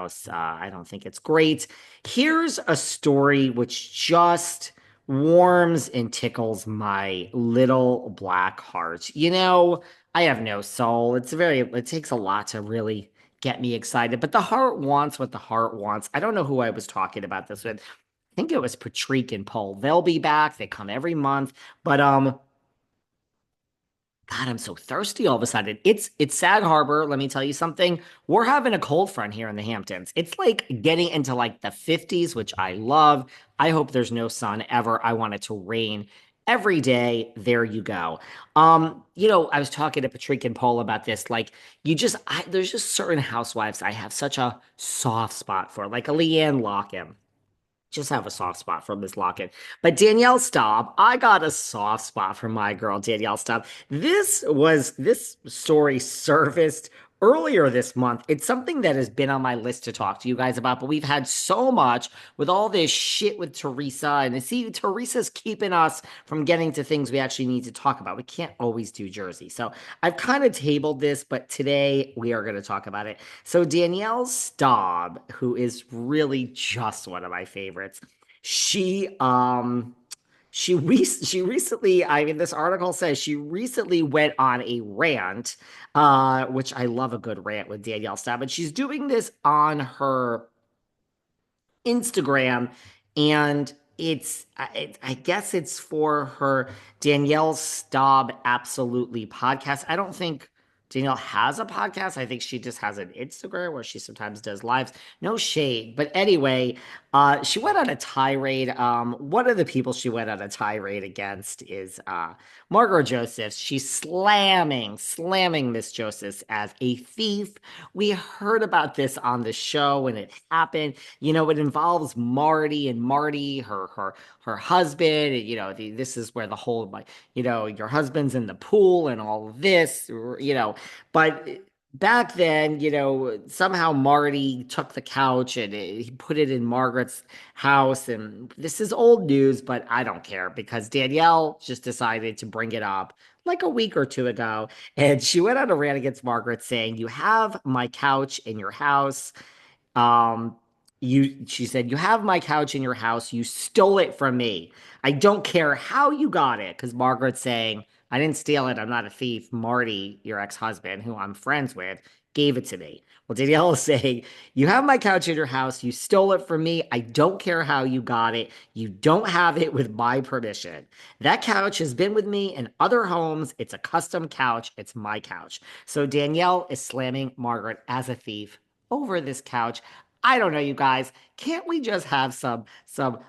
house. I don't think it's great. Here's a story which just warms and tickles my little black heart. I have no soul. It takes a lot to really get me excited, but the heart wants what the heart wants. I don't know who I was talking about this with. I think it was Patrick and Paul. They'll be back. They come every month, but God, I'm so thirsty all of a sudden. It's Sag Harbor. Let me tell you something. We're having a cold front here in the Hamptons. It's like getting into like the 50s, which I love. I hope there's no sun ever. I want it to rain every day. There you go. I was talking to Patrick and Paul about this. Like, there's just certain housewives I have such a soft spot for, like a Leanne Locken. Just have a soft spot for Miss Lockett. But Danielle Staub, I got a soft spot for my girl, Danielle Staub. This story surfaced earlier this month. It's something that has been on my list to talk to you guys about, but we've had so much with all this shit with Teresa. And see, Teresa's keeping us from getting to things we actually need to talk about. We can't always do Jersey. So I've kind of tabled this, but today we are going to talk about it. So Danielle Staub, who is really just one of my favorites, she she recently, I mean, this article says she recently went on a rant, which I love a good rant with Danielle Staub, and she's doing this on her Instagram, and I guess it's for her Danielle Staub Absolutely podcast. I don't think Danielle has a podcast. I think she just has an Instagram where she sometimes does lives. No shade, but anyway, she went on a tirade. One of the people she went on a tirade against is Margaret Josephs. She's slamming Miss Josephs as a thief. We heard about this on the show when it happened. It involves Marty and Marty, her husband. And, this is where the whole like, your husband's in the pool and all of this, but back then, somehow Marty took the couch and he put it in Margaret's house. And this is old news, but I don't care because Danielle just decided to bring it up like a week or two ago. And she went on a rant against Margaret saying, "You have my couch in your house. Um, she said, you have my couch in your house. You stole it from me. I don't care how you got it." Because Margaret's saying, "I didn't steal it. I'm not a thief. Marty, your ex-husband, who I'm friends with, gave it to me." Well, Danielle is saying, "You have my couch in your house. You stole it from me. I don't care how you got it. You don't have it with my permission. That couch has been with me in other homes. It's a custom couch. It's my couch." So Danielle is slamming Margaret as a thief over this couch. I don't know, you guys. Can't we just have some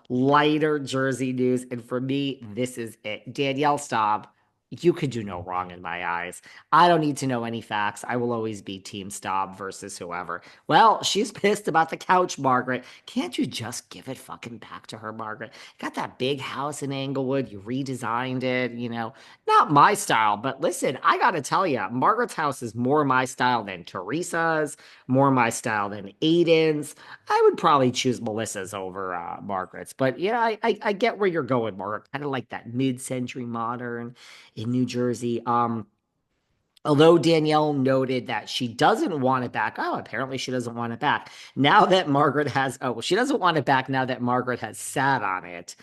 lighter Jersey news? And for me, this is it. Danielle Staub, you could do no wrong in my eyes. I don't need to know any facts. I will always be Team Staub versus whoever. Well, she's pissed about the couch, Margaret. Can't you just give it fucking back to her, Margaret? You got that big house in Englewood. You redesigned it, Not my style, but listen, I gotta tell you, Margaret's house is more my style than Teresa's, more my style than Aiden's. I would probably choose Melissa's over Margaret's, but yeah, I get where you're going, Margaret. Kind of like that mid-century modern in New Jersey. Although Danielle noted that she doesn't want it back. Oh, apparently she doesn't want it back. Now that Margaret has, oh, well, she doesn't want it back now that Margaret has sat on it.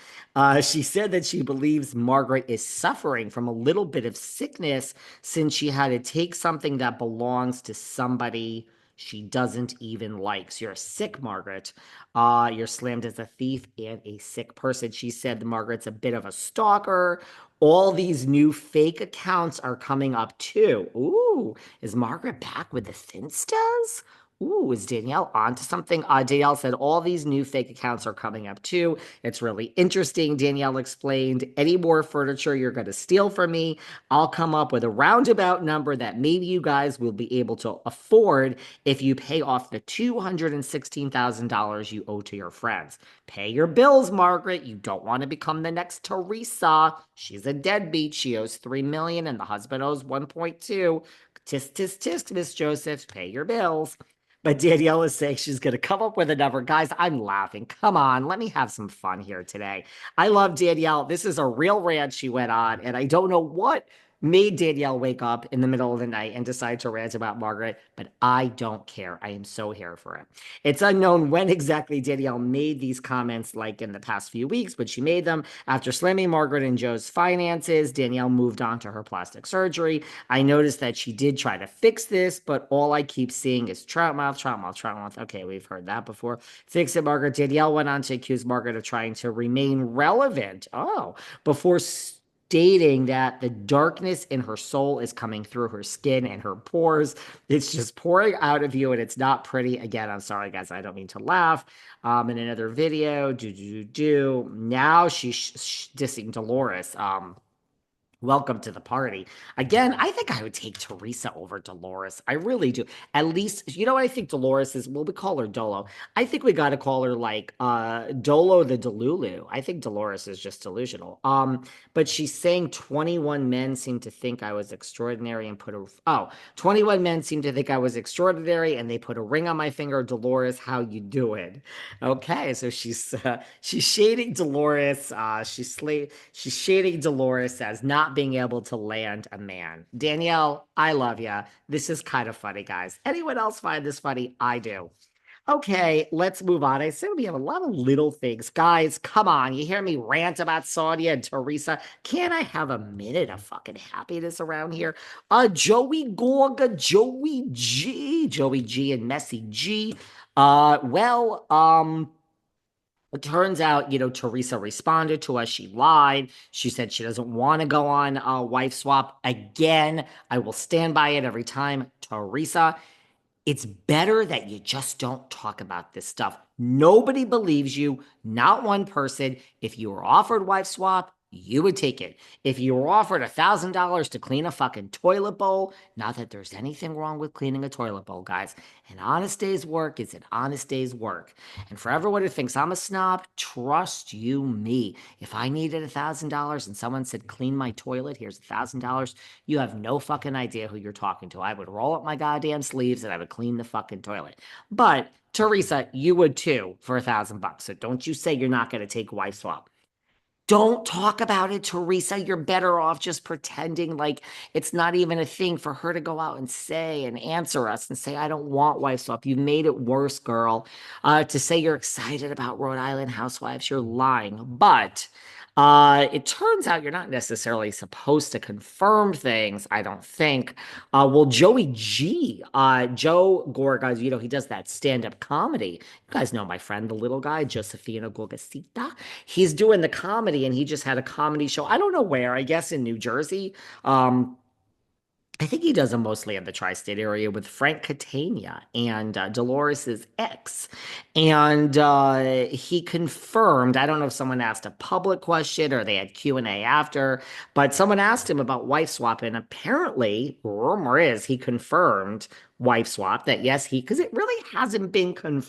She said that she believes Margaret is suffering from a little bit of sickness since she had to take something that belongs to somebody she doesn't even like. So you're sick, Margaret. You're slammed as a thief and a sick person. She said that Margaret's a bit of a stalker. All these new fake accounts are coming up too. Ooh, is Margaret back with the Finstas? Ooh, is Danielle onto something? Danielle said all these new fake accounts are coming up too. It's really interesting. Danielle explained, any more furniture you're going to steal from me, I'll come up with a roundabout number that maybe you guys will be able to afford if you pay off the $216,000 you owe to your friends. Pay your bills, Margaret. You don't want to become the next Teresa. She's a deadbeat. She owes $3 million and the husband owes 1.2. Tisk, tisk, tisk, Miss Josephs, pay your bills. But Danielle is saying she's going to come up with a number. Guys, I'm laughing. Come on, let me have some fun here today. I love Danielle. This is a real rant she went on, and I don't know what made Danielle wake up in the middle of the night and decide to rant about Margaret, but I don't care. I am so here for it. It's unknown when exactly Danielle made these comments, like in the past few weeks, but she made them after slamming Margaret and Joe's finances. Danielle moved on to her plastic surgery. I noticed that she did try to fix this, but all I keep seeing is trout mouth, trout mouth, trout mouth. Okay, we've heard that before. Fix it, Margaret. Danielle went on to accuse Margaret of trying to remain relevant. Oh, before stating that the darkness in her soul is coming through her skin and her pores. It's just pouring out of you and it's not pretty. Again, I'm sorry, guys. I don't mean to laugh. In another video, Now she's dissing Dolores. Welcome to the party. Again, I think I would take Teresa over Dolores. I really do. At least, you know what I think Dolores is? Well, we call her Dolo. I think we got to call her like Dolo the Delulu. I think Dolores is just delusional. But she's saying 21 men seem to think I was extraordinary and put a 21 men seem to think I was extraordinary and they put a ring on my finger. Dolores, how you doing? Okay, so she's shading Dolores. She's shading Dolores as not being able to land a man. Danielle, I love you. This is kind of funny, guys. Anyone else find this funny? I do. Okay, let's move on. I said we have a lot of little things. Guys, come on. You hear me rant about Sonja and Teresa? Can't I have a minute of fucking happiness around here? Joey Gorga, Joey G and Messy G. It turns out, Teresa responded to us. She lied. She said she doesn't want to go on a wife swap again. I will stand by it every time. Teresa, it's better that you just don't talk about this stuff. Nobody believes you, not one person. If you were offered wife swap, you would take it. If you were offered $1,000 to clean a fucking toilet bowl, not that there's anything wrong with cleaning a toilet bowl, guys. An honest day's work is an honest day's work. And for everyone who thinks I'm a snob, trust you me. If I needed $1,000 and someone said, clean my toilet, here's $1,000, you have no fucking idea who you're talking to. I would roll up my goddamn sleeves and I would clean the fucking toilet. But Teresa, you would too for $1,000. So don't you say you're not going to take wife swap. Don't talk about it, Teresa. You're better off just pretending like it's not even a thing for her to go out and say and answer us and say, I don't want wife swap. You made it worse, girl. To say you're excited about Rhode Island housewives, you're lying. But it turns out you're not necessarily supposed to confirm things, I don't think. Well, Joe Gorga, he does that stand-up comedy. You guys know my friend, the little guy, Josefina Gorgasita. He's doing the comedy and he just had a comedy show. I don't know where, I guess in New Jersey. I think he does them mostly in the tri-state area with Frank Catania and Dolores's ex. And he confirmed, I don't know if someone asked a public question or they had Q&A after, but someone asked him about wife swap. And apparently, rumor is he confirmed wife swap that yes, because it really hasn't been confirmed